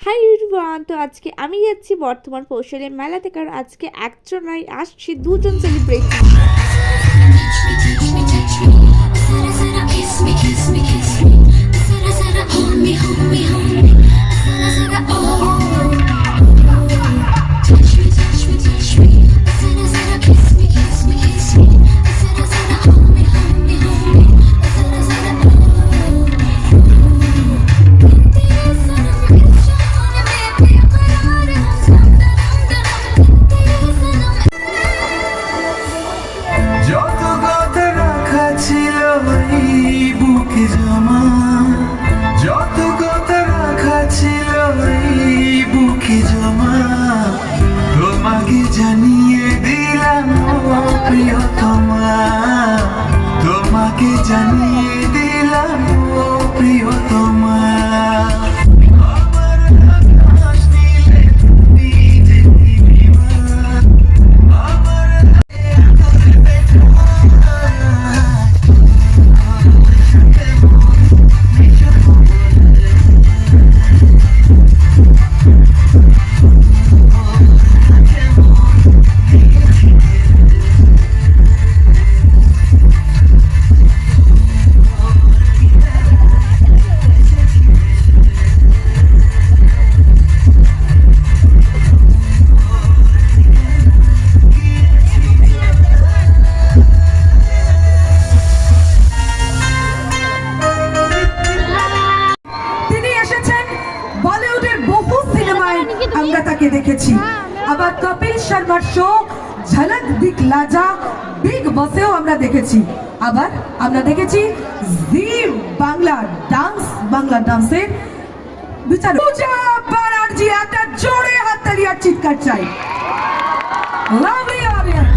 Hi everyone, তো আজকে আমি যাচ্ছি বর্ধমান পৌষের মেলাতে, কারণ আজকে একজন নয়, আসছি দুজন সেলিব্রিটি। তোমাকে জানিয়ে দিলাম প্রিয়তমা, তোমাকে জানিয়ে দিলাম প্রিয়তমা। আমরা তাকে দেখেছি, আবার কপিল শর্মার শো ঝলক দিখলা যা বিগ বসেও আমরা দেখেছি, আবার আমরা দেখেছি জি বাংলা ডান্সের বিচারক পূজা ব্যানার্জি। একটা জোরে হাততালি আর চিৎকার চাই। Lovely audience.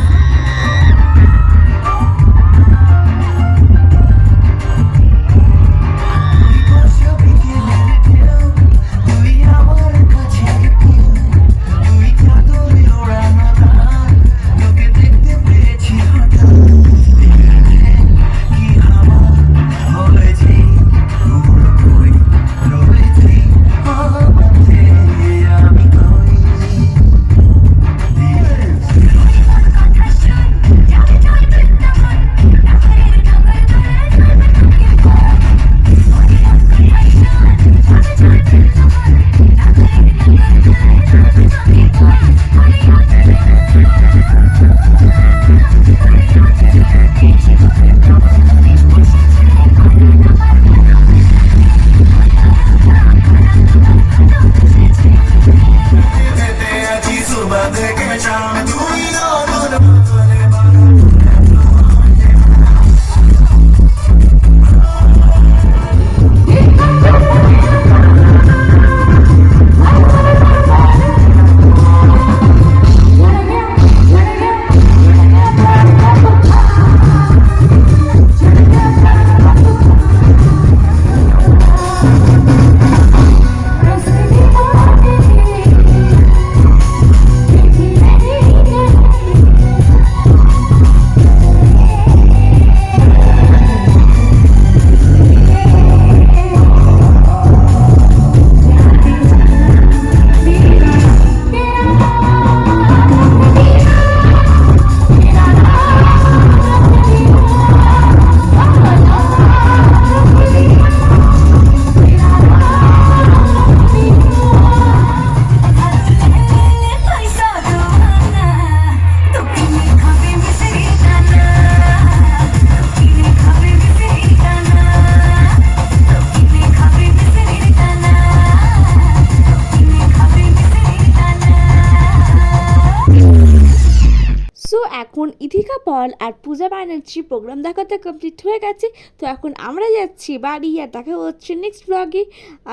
এখন ইথিকা পল আর পূজা ব্যানার্জি প্রোগ্রাম দেখাতে কমপ্লিট হয়ে গেছে, তো এখন আমরা যাচ্ছি বাড়ি, আর দেখা হচ্ছে নেক্সট ব্লগে।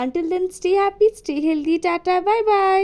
Until then stay happy, stay healthy, tata, bye by.